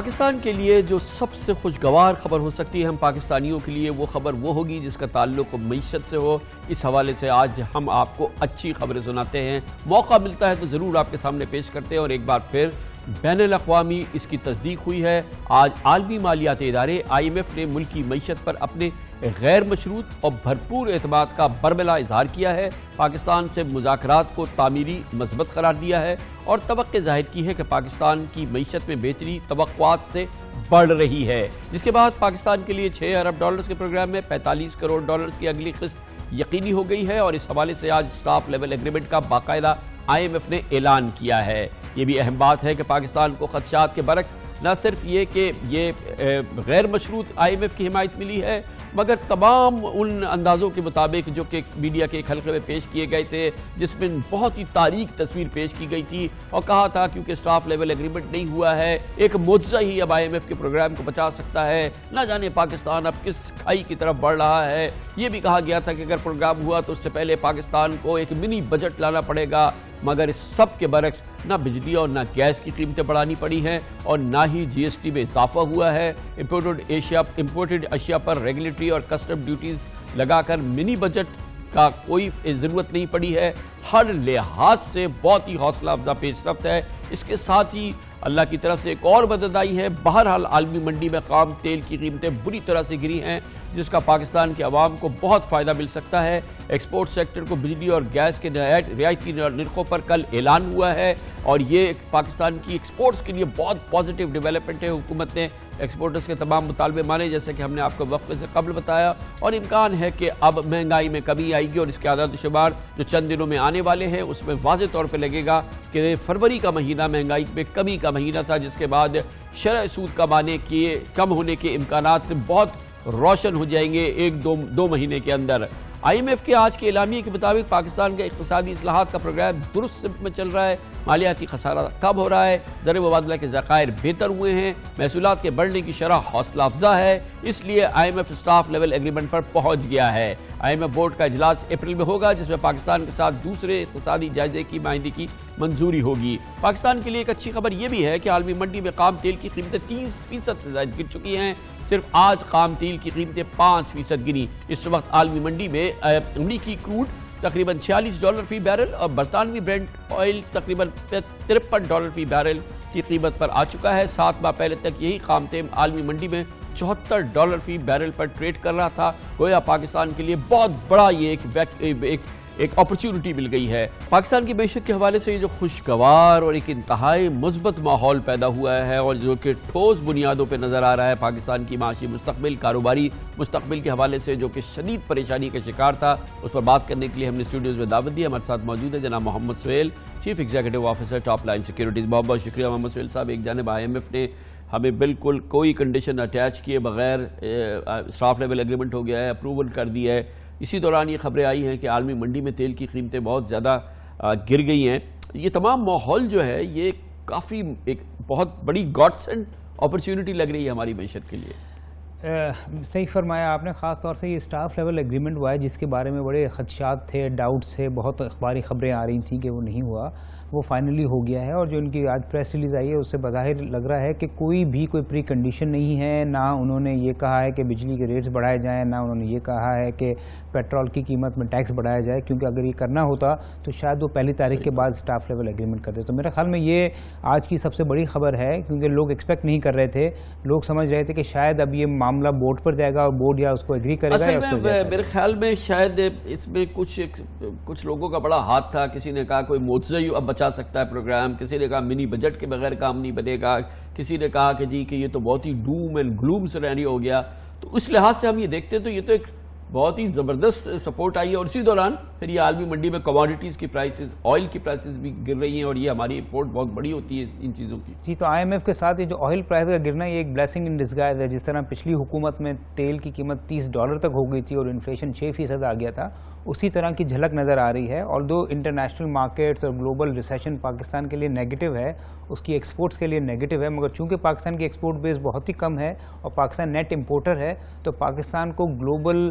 پاکستان کے لیے جو سب سے خوشگوار خبر ہو سکتی ہے ہم پاکستانیوں کے لیے، وہ خبر وہ ہوگی جس کا تعلق معیشت سے ہو۔ اس حوالے سے آج ہم آپ کو اچھی خبریں سناتے ہیں، موقع ملتا ہے تو ضرور آپ کے سامنے پیش کرتے ہیں۔ اور ایک بار پھر بین الاقوامی اس کی تصدیق ہوئی ہے۔ آج عالمی مالیاتی ادارے IMF نے ملکی معیشت پر اپنے غیر مشروط اور بھرپور اعتماد کا برملا اظہار کیا ہے، پاکستان سے مذاکرات کو تعمیری مثبت قرار دیا ہے اور توقع ظاہر کی ہے کہ پاکستان کی معیشت میں بہتری توقعات سے بڑھ رہی ہے، جس کے بعد پاکستان کے لیے $6 ارب کے پروگرام میں $45 کروڑ کی اگلی قسط یقینی ہو گئی ہے۔ اور اس حوالے سے آج اسٹاف لیول ایگریمنٹ کا باقاعدہ IMF نے اعلان کیا ہے۔ یہ بھی اہم بات ہے کہ پاکستان کو خدشات کے برعکس نہ صرف یہ کہ یہ غیر مشروط IMF کی حمایت ملی ہے، مگر تمام ان اندازوں کے مطابق جو کہ میڈیا کے ایک حلقے میں پیش کیے گئے تھے، جس میں بہت ہی تاریک تصویر پیش کی گئی تھی اور کہا تھا کیونکہ اسٹاف لیول ایگریمنٹ نہیں ہوا ہے، ایک معجزہ ہی اب IMF کے پروگرام کو بچا سکتا ہے، نہ جانے پاکستان اب کس کھائی کی طرف بڑھ رہا ہے۔ یہ بھی کہا گیا تھا کہ اگر پروگرام ہوا تو اس سے پہلے پاکستان کو ایک منی بجٹ لانا پڑے گا، مگر اس سب کے برعکس نہ بجلی اور نہ گیس کی قیمتیں بڑھانی پڑی ہیں اور نہ ہی GST میں اضافہ ہوا ہے۔ امپورٹڈ اشیاء پر ریگولیٹری اور کسٹم ڈیوٹیز لگا کر منی بجٹ کا کوئی ضرورت نہیں پڑی ہے۔ ہر لحاظ سے بہت ہی حوصلہ افزا پیش رفت ہے۔ اس کے ساتھ ہی اللہ کی طرف سے ایک اور مدد آئی ہے۔ بہرحال عالمی منڈی میں خام تیل کی قیمتیں بری طرح سے گری ہیں، جس کا پاکستان کے عوام کو بہت فائدہ مل سکتا ہے۔ ایکسپورٹ سیکٹر کو بجلی اور گیس کے رعایتی نرخوں پر کل اعلان ہوا ہے اور یہ پاکستان کی ایکسپورٹس کے لیے بہت پازیٹیو ڈیولپمنٹ ہے۔ حکومت نے ایکسپورٹرز کے تمام مطالبے مانے، جیسے کہ ہم نے آپ کو وقفے سے قبل بتایا، اور امکان ہے کہ اب مہنگائی میں کمی آئے گی اور اس کے اعداد و شمار جو چند دنوں میں آنے والے ہیں اس میں واضح طور پہ لگے گا کہ فروری کا مہینہ مہنگائی میں کمی کا مہینہ تھا، جس کے بعد شرح سود کم ہونے کے امکانات بہت روشن ہو جائیں گے ایک دو مہینے کے اندر۔ IMF کے آج کے اعلامیے کے مطابق پاکستان کا اقتصادی اصلاحات کا پروگرام درست سمت میں چل رہا ہے، مالیاتی خسارہ کم ہو رہا ہے، زر مبادلہ کے ذخائر بہتر ہوئے ہیں، محصولات کے بڑھنے کی شرح حوصلہ افزا ہے، اس لیے IMF اسٹاف لیول ایگریمنٹ پر پہنچ گیا ہے۔ IMF بورڈ کا اجلاس اپریل میں ہوگا، جس میں پاکستان کے ساتھ دوسرے اقتصادی جائزے کی معاہدے کی منظوری ہوگی۔ پاکستان کے لیے ایک اچھی خبر یہ بھی ہے کہ عالمی منڈی میں خام تیل کی قیمتیں 30% سے زائد گر چکی ہیں۔ صرف آج خام تیل کی قیمتیں 5% گری۔ اس وقت عالمی منڈی میں امریکی کروڈ تقریباً $46 فی بیرل اور برطانوی برنٹ آئل تقریباً $53 فی بیرل کی قیمت پر آ چکا ہے۔ 7 ماہ پہلے تک یہی خام تیل عالمی منڈی میں $74 فی بیرل پر ٹریڈ کر رہا تھا۔ گویا پاکستان کے لیے بہت بڑا یہ ایک اپرچونٹی مل گئی ہے۔ پاکستان کی معیشت کے حوالے سے یہ جو خوشگوار اور ایک انتہائی مثبت ماحول پیدا ہوا ہے اور جو کہ ٹھوس بنیادوں پہ نظر آ رہا ہے، پاکستان کی معاشی مستقبل، کاروباری مستقبل کے حوالے سے جو کہ شدید پریشانی کا شکار تھا، اس پر بات کرنے کے لیے ہم نے اسٹوڈیوز میں دعوت دی۔ ہمارے ساتھ موجود ہے جناب Muhammad Sohail, chief executive officer Top Line Securities. بہت بہت شکریہ محمد سہیل صاحب۔ ایک جانب IMF نے ہمیں بالکل کوئی کنڈیشن اٹیچ کیے بغیر اسٹاف لیول ایگریمنٹ ہو گیا ہے، اپروول کر دیا ہے۔ اسی دوران یہ خبریں آئی ہیں کہ عالمی منڈی میں تیل کی قیمتیں بہت زیادہ گر گئی ہیں۔ یہ تمام ماحول جو ہے یہ کافی ایک بہت بڑی گاڈ سینڈ اپرچونٹی لگ رہی ہے ہماری معیشت کے لیے۔ صحیح فرمایا آپ نے، خاص طور سے یہ اسٹاف لیول ایگریمنٹ ہوا ہے جس کے بارے میں بڑے خدشات تھے، ڈاؤٹس تھے، بہت اخباری خبریں آ رہی تھیں کہ وہ نہیں ہوا، وہ فائنلی ہو گیا ہے۔ اور جو ان کی آج پریس ریلیز آئی ہے اس سے بظاہر لگ رہا ہے کہ کوئی پری کنڈیشن نہیں ہے، نہ انہوں نے یہ کہا ہے کہ بجلی کے ریٹس بڑھائے جائیں، نہ انہوں نے یہ کہا ہے کہ پیٹرول کی قیمت میں ٹیکس بڑھایا جائے، کیونکہ اگر یہ کرنا ہوتا تو شاید وہ پہلی تاریخ کے بعد اسٹاف لیول ایگریمنٹ کرتے۔ تو میرے خیال میں یہ آج کی سب سے بڑی خبر ہے، کیونکہ لوگ ایکسپیکٹ نہیں کر رہے تھے، لوگ سمجھ رہے تھے کہ شاید اب یہ معاملہ بورڈ پر جائے گا اور بورڈ یا اس کو ایگری کرے گا۔ اصل میں میرے خیال میں شاید اس میں کچھ لوگوں کا بڑا ہاتھ تھا۔ کسی نے کہا کوئی معجزہ ہی اب بچا سکتا ہے پروگرام، کسی نے کہا منی بجٹ کے بغیر کام نہیں بنے گا، کسی نے کہا کہ جی کہ یہ تو بہت ہی ڈوم اینڈ گلوم سینیریو ہو گیا۔ تو اس لحاظ سے ہم یہ دیکھتے ہیں تو یہ تو ایک بہت ہی زبردست سپورٹ آئی ہے، اور اسی دوران پھر یہ عالمی منڈی میں کموڈیٹیز کی پرائسز، آئل کی پرائسز بھی گر رہی ہیں، اور یہ ہماری امپورٹ بہت بڑی ہوتی ہے ان چیزوں کی۔ جی، تو IMF کے ساتھ یہ جو آئل پرائس کا گرنا یہ ایک بلیسنگ ان ڈسگائز ہے۔ جس طرح پچھلی حکومت میں تیل کی قیمت $30 تک ہو گئی تھی اور انفلیشن 6% آ گیا تھا، اسی طرح کی جھلک نظر آ رہی ہے۔ اور دو انٹرنیشنل مارکیٹس اور گلوبل ریسیشن پاکستان کے لیے نیگیٹو ہے، اس کی ایکسپورٹس کے لیے نیگیٹو ہے، مگر چونکہ پاکستان کی ایکسپورٹ بیس بہت ہی کم ہے اور پاکستان نیٹ امپورٹر ہے، تو پاکستان کو گلوبل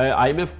IMF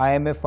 IMF